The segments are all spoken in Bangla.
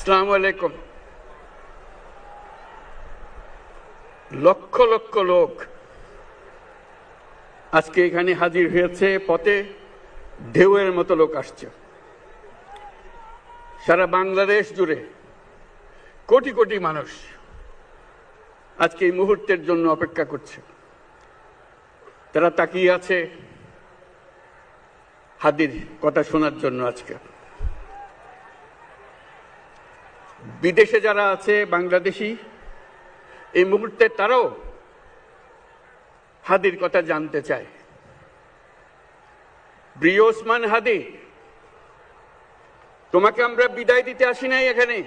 আসসালামু আলাইকুম। লক্ষ লক্ষ লোক আজকে এখানে হাজির হয়েছে, পথে ঢেউয়ের মতো লোক আসছে। সারা বাংলাদেশ জুড়ে কোটি কোটি মানুষ আজকে এই মুহূর্তের জন্য অপেক্ষা করছে। তারা তাকিয়ে আছে হাদির কথা শোনার জন্য। আজকে বিদেশে যারা আছে বাংলাদেশি, এই মুহূর্তে তারাও হাদির কথা জানতে চায়। প্রিয় ওসমান হাদি, তোমাকে আমরা বিদায় দিতে আসি নাই এখানে।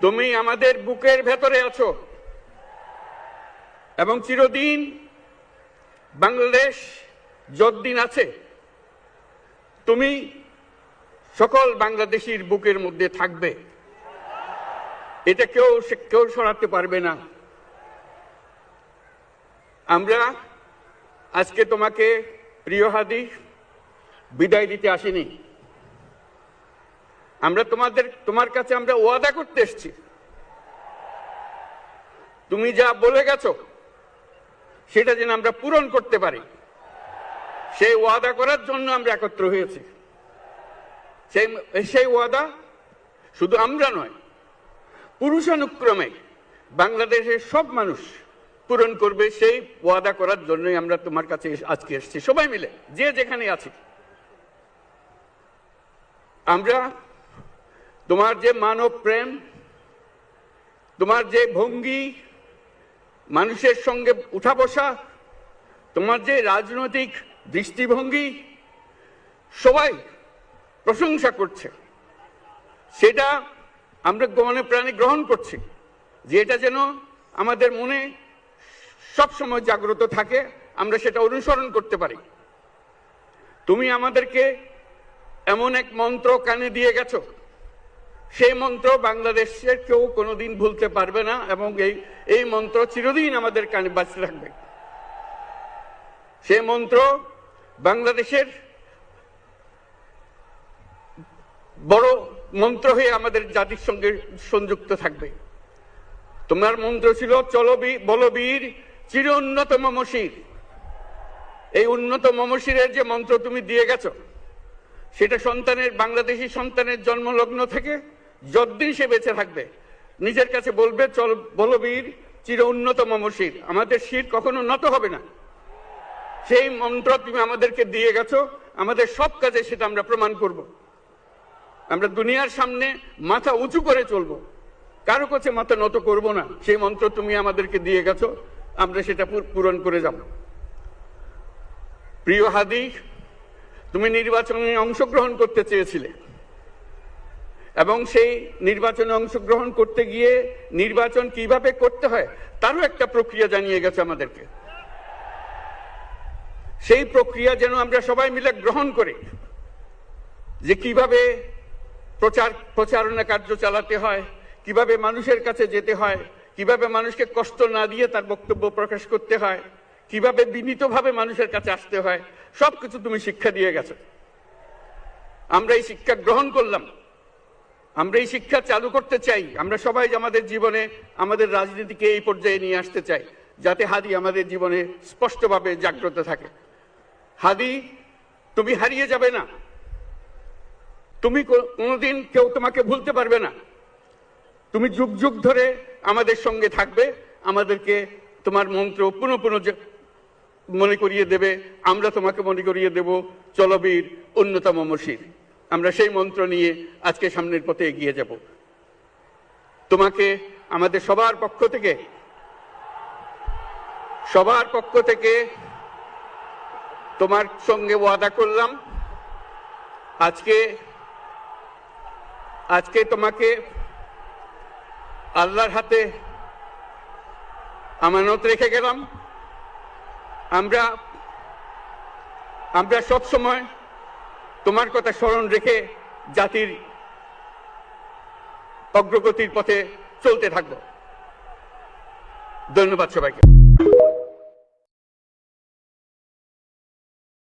তুমি আমাদের বুকের ভেতরে আছো এবং চিরদিন বাংলাদেশ যতদিন আছে তুমি সকল বাংলাদেশির বুকের মধ্যে থাকবে। এটা কেউ সরাতে পারবে না। আমরা আজকে তোমাকে প্রিয় হাদি বিদায় দিতে আসিনি। আমরা তোমার কাছে আমরা ওয়াদা করতে এসেছি। তুমি যা বলে গেছো সেটা যেন আমরা পূরণ করতে পারি, সেই ওয়াদা করার জন্য আমরা একত্র হয়েছি। সেই ওয়াদা শুধু আমরা নয়, পুরুষানুক্রমে বাংলাদেশের সব মানুষ পূরণ করবে। সেই ওয়াদা করার জন্যই আমরা তোমার কাছে আজকে এসেছি, সবাই মিলে যে যেখানে আছি। আমরা তোমার যে মানব প্রেম, তোমার যে ভঙ্গি, মানুষের সঙ্গে উঠা বসা, তোমার যে রাজনৈতিক দৃষ্টিভঙ্গি, সবাই প্রশংসা করছে। সেটা আমরা মনে প্রাণে গ্রহণ করছি, যে এটা যেন আমাদের মনে সব সময় জাগ্রত থাকে, আমরা সেটা অনুসরণ করতে পারি। তুমি আমাদেরকে এমন এক মন্ত্র কানে দিয়ে গেছো, সেই মন্ত্র বাংলাদেশের কেউ কোনোদিন ভুলতে পারবে না এবং এই মন্ত্র চিরদিন আমাদের কানে বাঁচতে থাকবে। সেই মন্ত্র বাংলাদেশের বড় মন্ত্র হয়ে আমাদের জাতির সঙ্গে সংযুক্ত থাকবে। তোমার মন্ত্র ছিল চলো বলবীর চির উন্নত মমশির। এই উন্নত মমশিরের যে মন্ত্র তুমি দিয়ে গেছো, সেটা বাংলাদেশি সন্তানের জন্মলগ্ন থেকে যতদিন সে বেঁচে থাকবে নিজের কাছে বলবে চল বলবীর চির উন্নত মমশির, আমাদের শির কখনো নত হবে না। সেই মন্ত্র তুমি আমাদেরকে দিয়ে গেছো, আমাদের সব কাজে সেটা আমরা প্রমাণ করব। আমরা দুনিয়ার সামনে মাথা উঁচু করে চলবো, কারো কাছে মাথা নত করব না। সেই মন্ত্র তুমি আমাদেরকে দিয়ে গেছো, আমরা সেটা পূরণ করে যাব। প্রিয় হাদি, তুমি নির্বাচনে অংশগ্রহণ করতে চেয়েছিলে এবং সেই নির্বাচনে অংশগ্রহণ করতে গিয়ে নির্বাচন কিভাবে করতে হয় তারও একটা প্রক্রিয়া জানিয়ে গেছে আমাদেরকে। সেই প্রক্রিয়া যেন আমরা সবাই মিলে গ্রহণ করি, যে কিভাবে প্রচারণা কার্য চালাতে হয়, কিভাবে মানুষের কাছে যেতে হয়, কিভাবে মানুষকে কষ্ট না দিয়ে তার বক্তব্য প্রকাশ করতে হয়, কিভাবে বিনীতভাবে মানুষের কাছে আসতে হয়, সবকিছু তুমি শিক্ষা দিয়ে গেছো। আমরা এই শিক্ষা গ্রহণ করলাম, আমরা এই শিক্ষা চালু করতে চাই। আমরা সবাই আমাদের জীবনে আমাদের রাজনীতিকে এই পর্যায়ে নিয়ে আসতে চাই, যাতে হাদি আমাদের জীবনে স্পষ্টভাবে জাগ্রত থাকে। হাদি, তুমি হারিয়ে যাবে না, তুমি কোনোদিন কেউ তোমাকে ভুলতে পারবে না। তুমি যুগ যুগ ধরে আমাদের সঙ্গে থাকবে, আমাদেরকে তোমার মন্ত্র পুনঃ পুনঃ মনে করিয়ে দেবে, আমরা তোমাকে মনে করিয়ে দেব চলবীর উন্নত মমশির। আমরা সেই মন্ত্র নিয়ে আজকে সামনের পথে এগিয়ে যাব। তোমাকে আমাদের সবার পক্ষ থেকে তোমার সঙ্গে ওয়াদা করলাম, আজকে তোমাকে আল্লাহর হাতে আমানত রেখে গেলাম। আমরা সব সময় তোমার কথা স্মরণ রেখে জাতির অগ্রগতির পথে চলতে থাকব। ধন্যবাদ সবাইকে।